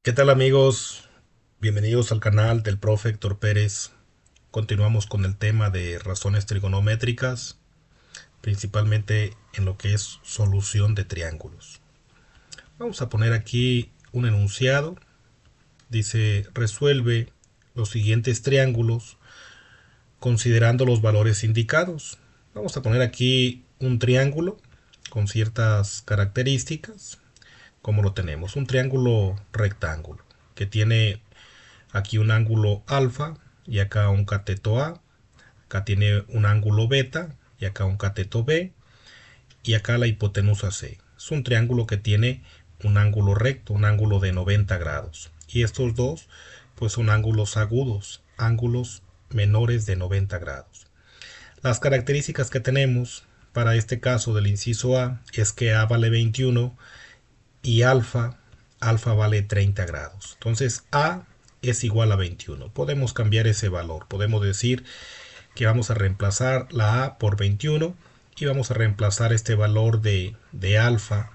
¿Qué tal amigos? Bienvenidos al canal del profe Héctor Pérez. Continuamos con el tema de razones trigonométricas, principalmente en lo que es solución de triángulos. Vamos a poner aquí un enunciado. Dice, resuelve los siguientes triángulos considerando los valores indicados. Vamos a poner aquí un triángulo con ciertas características, como lo tenemos. Un triángulo rectángulo que tiene aquí un ángulo alfa y acá un cateto A, acá tiene un ángulo beta y acá un cateto B y acá la hipotenusa C. Es un triángulo que tiene un ángulo recto, un ángulo de 90 grados. Y estos dos pues son ángulos agudos, ángulos menores de 90 grados. Las características que tenemos para este caso del inciso A es que A vale 21 y alfa vale 30 grados. Entonces A es igual a 21. Podemos cambiar ese valor. Podemos decir que vamos a reemplazar la A por 21 y vamos a reemplazar este valor de alfa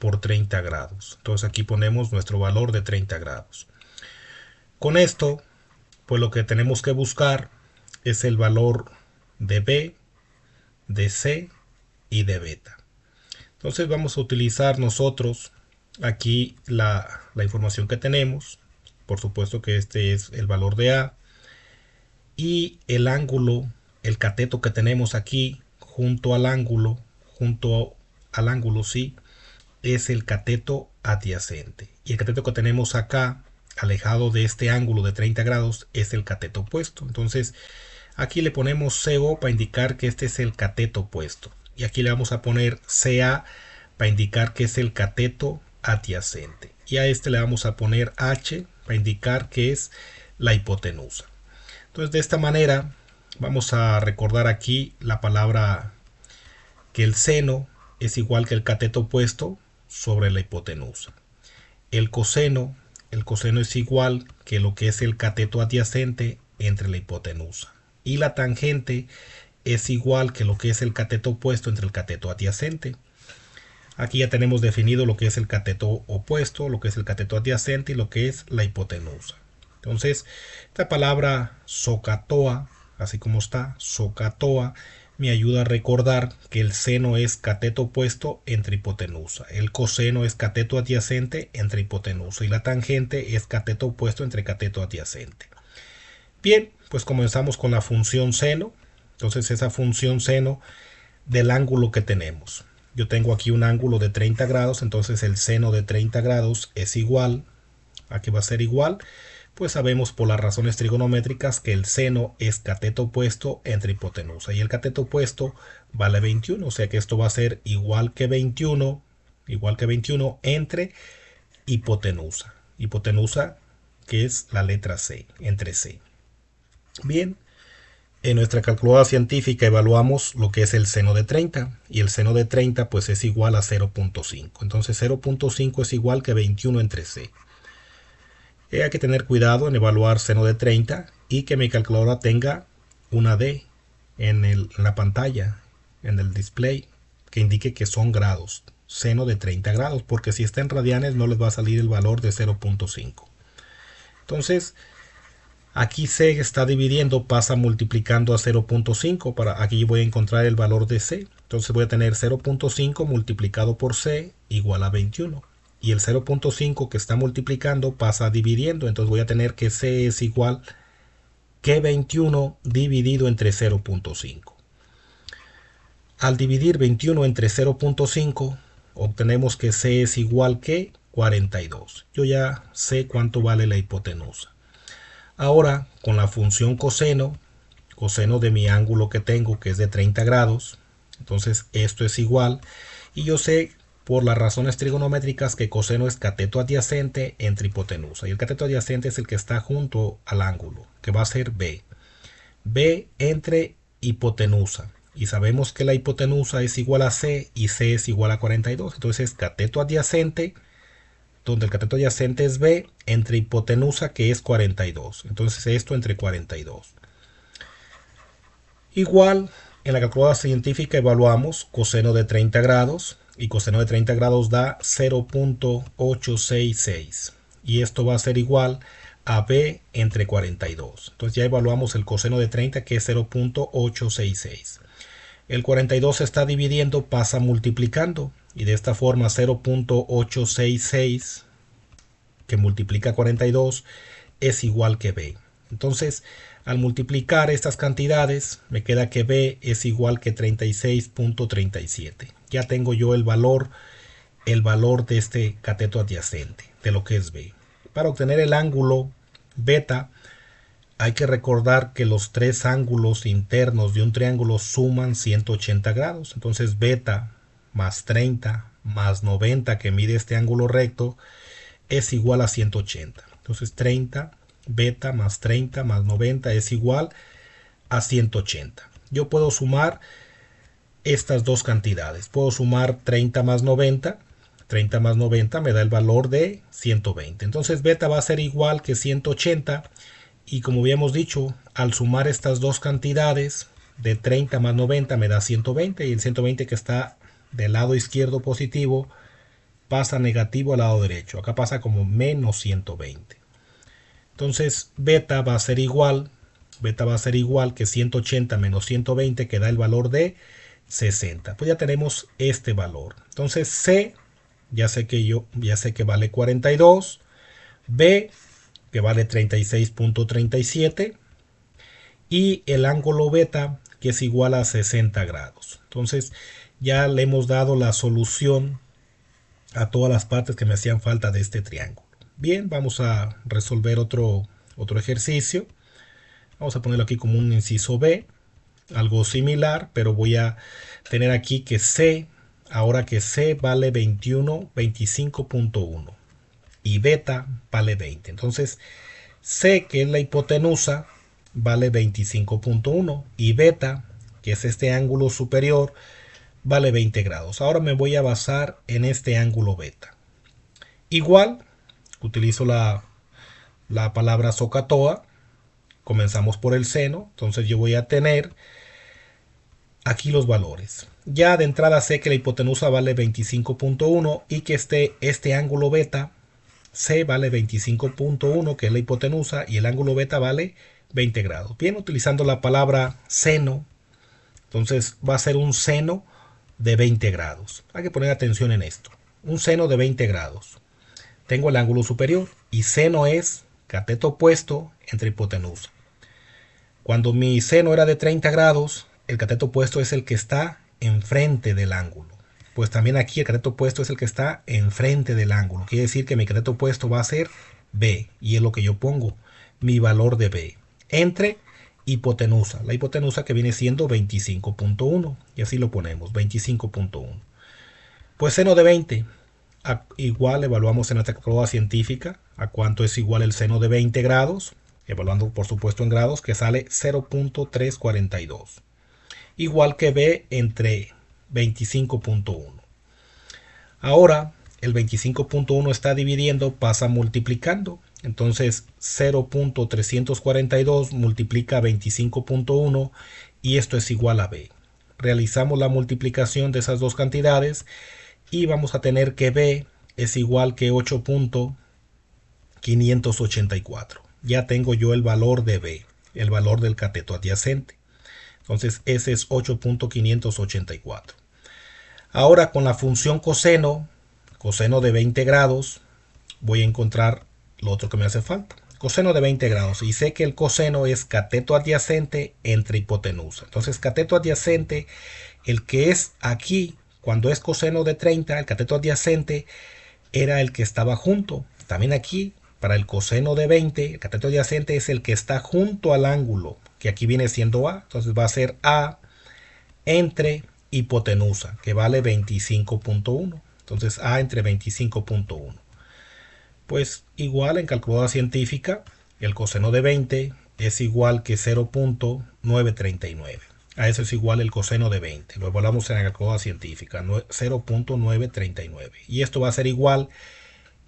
por 30 grados. Entonces aquí ponemos nuestro valor de 30 grados. Con esto, pues lo que tenemos que buscar es el valor de B, de C y de beta. Entonces vamos a utilizar nosotros aquí la información que tenemos. Por supuesto que este es el valor de A. Y el ángulo, el cateto que tenemos aquí junto al ángulo sí, es el cateto adyacente. Y el cateto que tenemos acá, alejado de este ángulo de 30 grados, es el cateto opuesto. Entonces aquí le ponemos CO para indicar que este es el cateto opuesto. Y aquí le vamos a poner CA para indicar que es el cateto adyacente. Y a este le vamos a poner H para indicar que es la hipotenusa. Entonces de esta manera vamos a recordar aquí la palabra que el seno es igual que el cateto opuesto sobre la hipotenusa. El coseno es igual que lo que es el cateto adyacente entre la hipotenusa. Y la tangente es igual que lo que es el cateto opuesto entre el cateto adyacente. Aquí ya tenemos definido lo que es el cateto opuesto, lo que es el cateto adyacente y lo que es la hipotenusa. Entonces, esta palabra SOHCAHTOA, así como está, SOHCAHTOA, me ayuda a recordar que el seno es cateto opuesto entre hipotenusa, el coseno es cateto adyacente entre hipotenusa y la tangente es cateto opuesto entre cateto adyacente. Bien, pues comenzamos con la función seno. Entonces esa función seno del ángulo que tenemos. Yo tengo aquí un ángulo de 30 grados, entonces el seno de 30 grados es igual. ¿A qué va a ser igual? Pues sabemos por las razones trigonométricas que el seno es cateto opuesto entre hipotenusa y el cateto opuesto vale 21, o sea que esto va a ser igual que 21 entre hipotenusa. Hipotenusa que es la letra C, entre C. Bien, en nuestra calculadora científica evaluamos lo que es el seno de 30 y el seno de 30 pues es igual a 0.5. Entonces 0.5 es igual que 21 entre C. Hay que tener cuidado en evaluar seno de 30 y que mi calculadora tenga una D en la pantalla, en el display, que indique que son grados. Seno de 30 grados, porque si está en radianes no les va a salir el valor de 0.5. Entonces, aquí C está dividiendo, pasa multiplicando a 0.5. Aquí voy a encontrar el valor de C. Entonces voy a tener 0.5 multiplicado por C igual a 21. Y el 0.5 que está multiplicando pasa dividiendo. Entonces voy a tener que C es igual que 21 dividido entre 0.5. Al dividir 21 entre 0.5 obtenemos que C es igual que 42. Yo ya sé cuánto vale la hipotenusa. Ahora, con la función coseno de mi ángulo que tengo, que es de 30 grados, entonces esto es igual, y yo sé por las razones trigonométricas que coseno es cateto adyacente entre hipotenusa, y el cateto adyacente es el que está junto al ángulo, que va a ser B. B entre hipotenusa, y sabemos que la hipotenusa es igual a C, y C es igual a 42, entonces cateto adyacente donde el cateto adyacente es B, entre hipotenusa que es 42. Entonces esto entre 42. Igual, en la calculadora científica evaluamos coseno de 30 grados y coseno de 30 grados da 0.866. y esto va a ser igual a b entre 42. Entonces ya evaluamos el coseno de 30, que es 0.866. El 42 se está dividiendo, pasa multiplicando, y de esta forma 0.866 que multiplica 42 es igual que b. Entonces, al multiplicar estas cantidades, me queda que b es igual que 36.37. Ya tengo yo el valor de este cateto adyacente, de lo que es b. Para obtener el ángulo beta, hay que recordar que los tres ángulos internos de un triángulo suman 180 grados. Entonces beta más 30 más 90, que mide este ángulo recto, es igual a 180. Entonces 30 beta más 30 más 90 es igual a 180. Yo puedo sumar estas dos cantidades. Puedo sumar 30 más 90. 30 más 90 me da el valor de 120. Entonces beta va a ser igual que 180. Y como habíamos dicho, al sumar estas dos cantidades, de 30 más 90 me da 120. Y el 120 que está del lado izquierdo positivo pasa negativo al lado derecho. Acá pasa como menos 120. Entonces beta va a ser igual que 180 menos 120, que da el valor de 60. Pues ya tenemos este valor. Entonces C, ya sé que vale 42, B, que vale 36.37, y el ángulo beta, que es igual a 60 grados. Entonces ya le hemos dado la solución a todas las partes que me hacían falta de este triángulo. Bien, vamos a resolver otro ejercicio. Vamos a ponerlo aquí como un inciso B, algo similar, pero voy a tener aquí que C, ahora que C vale 25.1 y beta vale 20. Entonces C, que es la hipotenusa, vale 25.1 y beta, que es este ángulo superior, vale 20 grados. Ahora me voy a basar en este ángulo beta. Igual, utilizo la palabra SOHCAHTOA. Comenzamos por el seno, entonces yo voy a tener aquí los valores. Ya de entrada sé que la hipotenusa vale 25.1 y que este ángulo beta, C, vale 25.1, que es la hipotenusa, y el ángulo beta vale 20 grados. Bien, utilizando la palabra seno, entonces va a ser un seno de 20 grados. Hay que poner atención en esto. Un seno de 20 grados. Tengo el ángulo superior y seno es cateto opuesto entre hipotenusa. Cuando mi seno era de 30 grados, el cateto opuesto es el que está enfrente del ángulo. Pues también aquí el cateto opuesto es el que está enfrente del ángulo. Quiere decir que mi cateto opuesto va a ser B, y es lo que yo pongo, mi valor de B, entre hipotenusa. La hipotenusa que viene siendo 25.1, y así lo ponemos, 25.1. Pues seno de 20, igual evaluamos en nuestra calculadora científica a cuánto es igual el seno de 20 grados, evaluando por supuesto en grados, que sale 0.342. Igual que B entre 25.1. Ahora el 25.1 está dividiendo, pasa multiplicando. Entonces 0.342 multiplica 25.1 y esto es igual a B. Realizamos la multiplicación de esas dos cantidades y vamos a tener que B es igual que 8.584. Ya tengo yo el valor de B, el valor del cateto adyacente. Entonces ese es 8.584. Ahora con la función coseno de 20 grados, voy a encontrar lo otro que me hace falta. Coseno de 20 grados. Y sé que el coseno es cateto adyacente entre hipotenusa. Entonces cateto adyacente, el que es aquí, cuando es coseno de 30, el cateto adyacente era el que estaba junto. También aquí, para el coseno de 20, el cateto adyacente es el que está junto al ángulo, que aquí viene siendo A. Entonces va a ser A entre hipotenusa, que vale 25.1. Entonces A entre 25.1. Pues igual en calculadora científica, el coseno de 20 es igual que 0.939. A eso es igual el coseno de 20. Lo evaluamos en la calculadora científica, 0.939. Y esto va a ser igual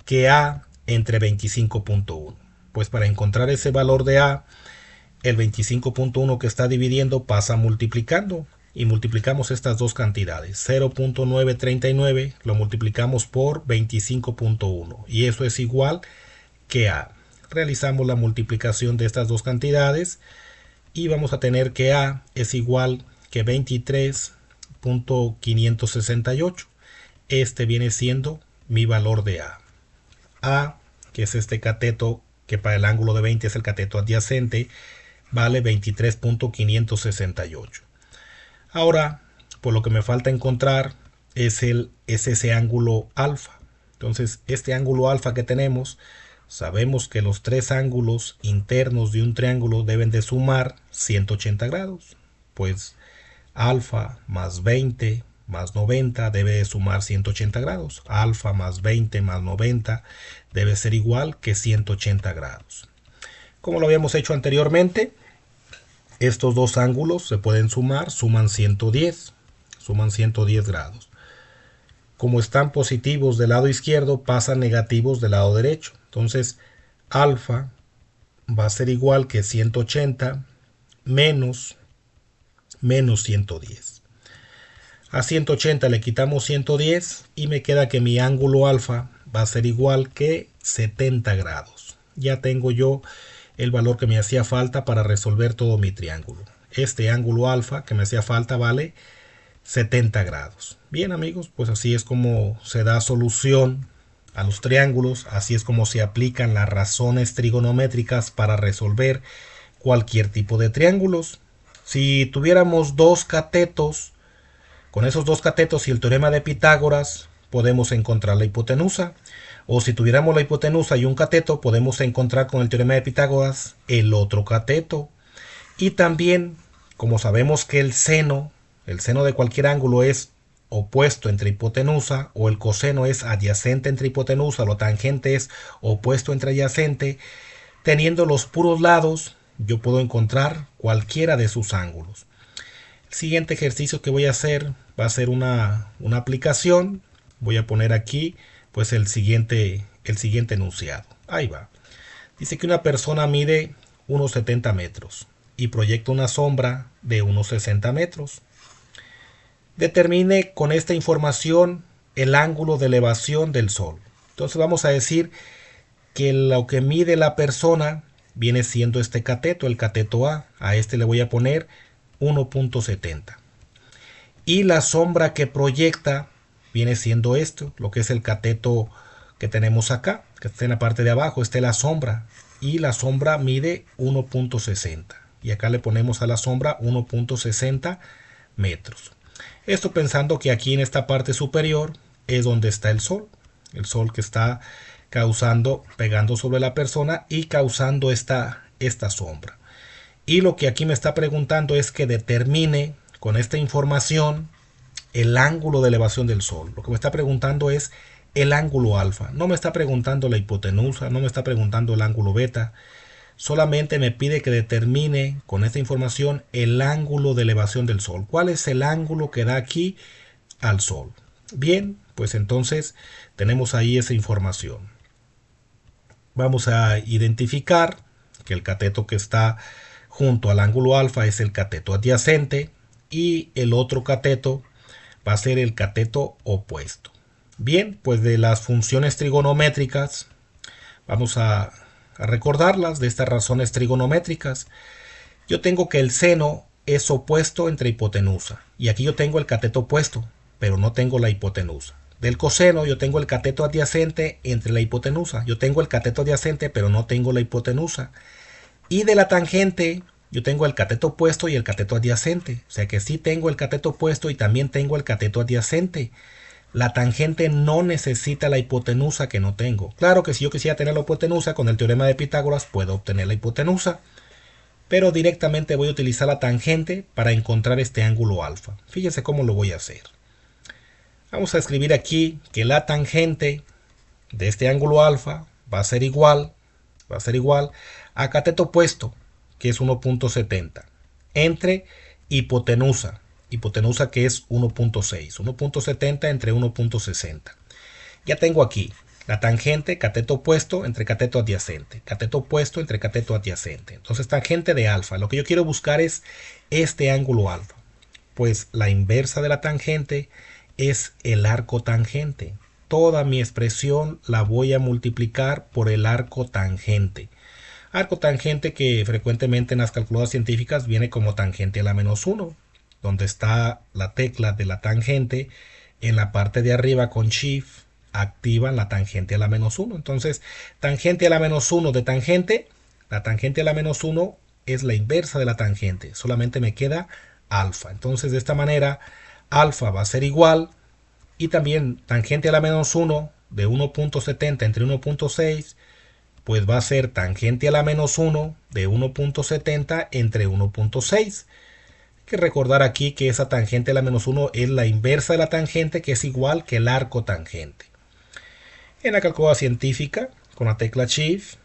que A entre 25.1. Pues para encontrar ese valor de A, el 25.1 que está dividiendo pasa multiplicando. Y multiplicamos estas dos cantidades. 0.939 lo multiplicamos por 25.1. Y eso es igual que A. Realizamos la multiplicación de estas dos cantidades y vamos a tener que A es igual que 23.568. Este viene siendo mi valor de A. A, que es este cateto, que para el ángulo de 20 es el cateto adyacente, vale 23.568. Ahora, por lo que me falta encontrar es ese ángulo alfa. Entonces, este ángulo alfa que tenemos, sabemos que los tres ángulos internos de un triángulo deben de sumar 180 grados. Pues alfa más 20 más 90 debe de sumar 180 grados. Alfa más 20 más 90 debe ser igual que 180 grados. Como lo habíamos hecho anteriormente, estos dos ángulos se pueden sumar, suman 110 grados. Como están positivos del lado izquierdo, pasan negativos del lado derecho. Entonces, alfa va a ser igual que 180 menos 110. A 180 le quitamos 110 y me queda que mi ángulo alfa va a ser igual que 70 grados. Ya tengo yo el valor que me hacía falta para resolver todo mi triángulo. Este ángulo alfa que me hacía falta vale 70 grados. Bien amigos, pues así es como se da solución a los triángulos, así es como se aplican las razones trigonométricas para resolver cualquier tipo de triángulos. Si tuviéramos dos catetos, con esos dos catetos y el teorema de Pitágoras podemos encontrar la hipotenusa. O si tuviéramos la hipotenusa y un cateto, podemos encontrar con el teorema de Pitágoras el otro cateto. Y también, como sabemos que el seno de cualquier ángulo es opuesto entre hipotenusa, o el coseno es adyacente entre hipotenusa, lo tangente es opuesto entre adyacente, teniendo los puros lados, yo puedo encontrar cualquiera de sus ángulos. El siguiente ejercicio que voy a hacer va a ser una aplicación. Voy a poner aquí pues el siguiente enunciado. Ahí va. Dice que una persona mide unos 70 metros y proyecta una sombra de unos 60 metros. Determine con esta información el ángulo de elevación del Sol. Entonces vamos a decir que lo que mide la persona viene siendo este cateto, el cateto A. A este le voy a poner 1.70. Y la sombra que proyecta viene siendo esto, lo que es el cateto que tenemos acá, que está en la parte de abajo. Esta es la sombra. Y la sombra mide 1.60. Y acá le ponemos a la sombra 1.60 metros. Esto pensando que aquí en esta parte superior es donde está el Sol. El Sol que está pegando sobre la persona y causando esta sombra. Y lo que aquí me está preguntando es que determine con esta información el ángulo de elevación del Sol. Lo que me está preguntando es el ángulo alfa. No me está preguntando la hipotenusa, no me está preguntando el ángulo beta. Solamente me pide que determine con esta información el ángulo de elevación del Sol. ¿Cuál es el ángulo que da aquí al Sol? Bien, pues entonces tenemos ahí esa información. Vamos a identificar que el cateto que está junto al ángulo alfa es el cateto adyacente y el otro cateto va a ser el cateto opuesto. Bien, pues de las funciones trigonométricas vamos a recordarlas, de estas razones trigonométricas. Yo tengo que el seno es opuesto entre hipotenusa y aquí yo tengo el cateto opuesto, pero no tengo la hipotenusa. Del coseno yo tengo el cateto adyacente entre la hipotenusa. Yo tengo el cateto adyacente, pero no tengo la hipotenusa. Y de la tangente yo tengo el cateto opuesto y el cateto adyacente. O sea que sí tengo el cateto opuesto y también tengo el cateto adyacente. La tangente no necesita la hipotenusa que no tengo. Claro que si yo quisiera tener la hipotenusa, con el teorema de Pitágoras puedo obtener la hipotenusa. Pero directamente voy a utilizar la tangente para encontrar este ángulo alfa. Fíjense cómo lo voy a hacer. Vamos a escribir aquí que la tangente de este ángulo alfa va a ser igual a cateto opuesto, que es 1.70, entre hipotenusa que es 1.6, 1.70 entre 1.60. Ya tengo aquí la tangente, cateto opuesto entre cateto adyacente, cateto opuesto entre cateto adyacente. Entonces tangente de alfa, lo que yo quiero buscar es este ángulo alfa. Pues la inversa de la tangente es el arco tangente. toda mi expresión la voy a multiplicar por el arco tangente. Arco tangente que frecuentemente en las calculadoras científicas viene como tangente a la menos 1, donde está la tecla de la tangente en la parte de arriba con Shift activan la tangente a la menos 1. Entonces, tangente a la menos 1 de tangente, la tangente a la menos 1 es la inversa de la tangente, solamente me queda alfa. Entonces, de esta manera, alfa va a ser igual, y también tangente a la menos 1 de 1.70 entre 1.6, pues va a ser tangente a la menos 1 de 1.70 entre 1.6. Hay que recordar aquí que esa tangente a la menos 1 es la inversa de la tangente, que es igual que el arco tangente. En la calculadora científica, con la tecla Shift,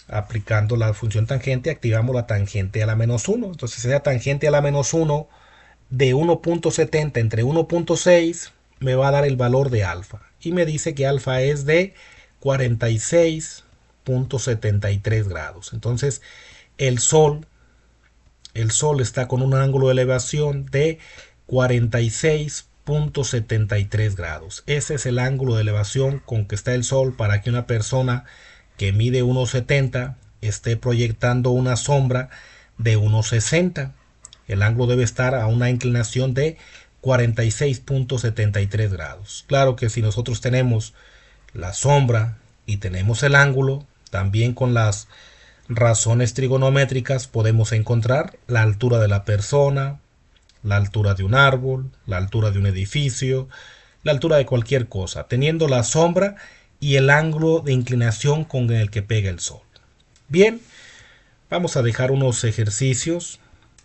aplicando la función tangente, activamos la tangente a la menos 1. Entonces esa tangente a la menos 1 de 1.70 entre 1.6 me va a dar el valor de alfa. Y me dice que alfa es de 46.73 grados. Entonces el Sol está con un ángulo de elevación de 46.73 grados. Ese es el ángulo de elevación con que está el Sol para que una persona que mide 1.70 esté proyectando una sombra de 1.60. El ángulo debe estar a una inclinación de 46.73 grados. Claro que si nosotros tenemos la sombra y tenemos el ángulo, también con las razones trigonométricas podemos encontrar la altura de la persona, la altura de un árbol, la altura de un edificio, la altura de cualquier cosa, teniendo la sombra y el ángulo de inclinación con el que pega el Sol. Bien, vamos a dejar unos ejercicios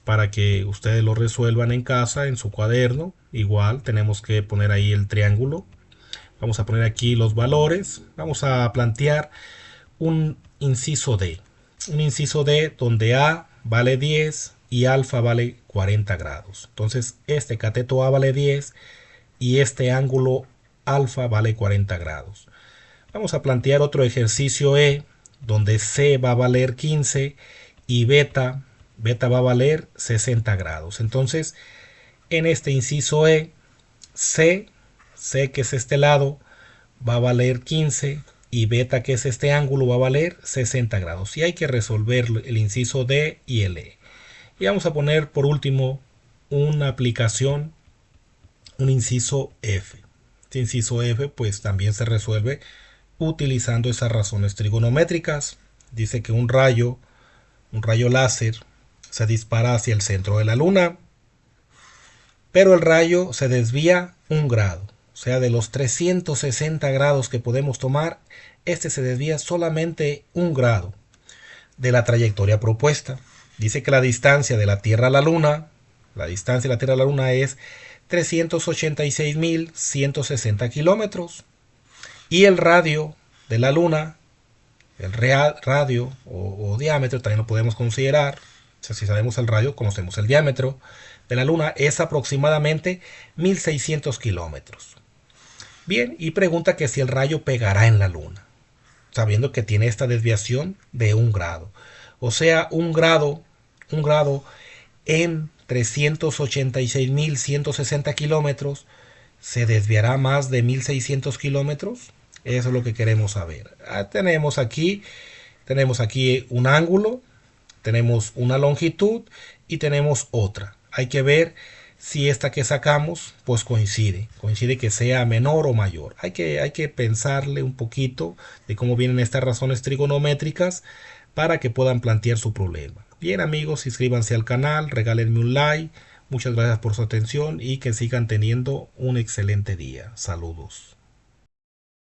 para que ustedes lo resuelvan en casa, en su cuaderno. Igual tenemos que poner ahí el triángulo. Vamos a poner aquí los valores. Vamos a plantear un inciso D. Un inciso D donde A vale 10 y alfa vale 40 grados. Entonces este cateto A vale 10 y este ángulo alfa vale 40 grados. Vamos a plantear otro ejercicio E donde C va a valer 15 y beta va a valer 60 grados. Entonces en este inciso E, C que es este lado, va a valer 15 y beta, que es este ángulo, va a valer 60 grados. Y hay que resolver el inciso D y el E. Y vamos a poner por último una aplicación, un inciso F. Este inciso F pues también se resuelve utilizando esas razones trigonométricas. Dice que un rayo láser se dispara hacia el centro de la Luna, pero el rayo se desvía 1 grado. O sea, de los 360 grados que podemos tomar, este se desvía solamente 1 grado de la trayectoria propuesta. Dice que la distancia de la Tierra a la Luna, es 386.160 kilómetros. Y el radio de la Luna, el radio o diámetro, también lo podemos considerar. O sea, si sabemos el radio, conocemos el diámetro de la Luna, es aproximadamente 1.600 kilómetros. Bien, y pregunta que si el rayo pegará en la Luna, sabiendo que tiene esta desviación de 1 grado. O sea, 1 grado en 386.160 kilómetros se desviará más de 1.600 kilómetros. Eso es lo que queremos saber. Tenemos aquí un ángulo, tenemos una longitud y tenemos otra. Hay que ver si esta que sacamos pues coincide que sea menor o mayor. Hay que pensarle un poquito de cómo vienen estas razones trigonométricas para que puedan plantear su problema. Bien amigos, inscríbanse al canal, regálenme un like. Muchas gracias por su atención y que sigan teniendo un excelente día. Saludos.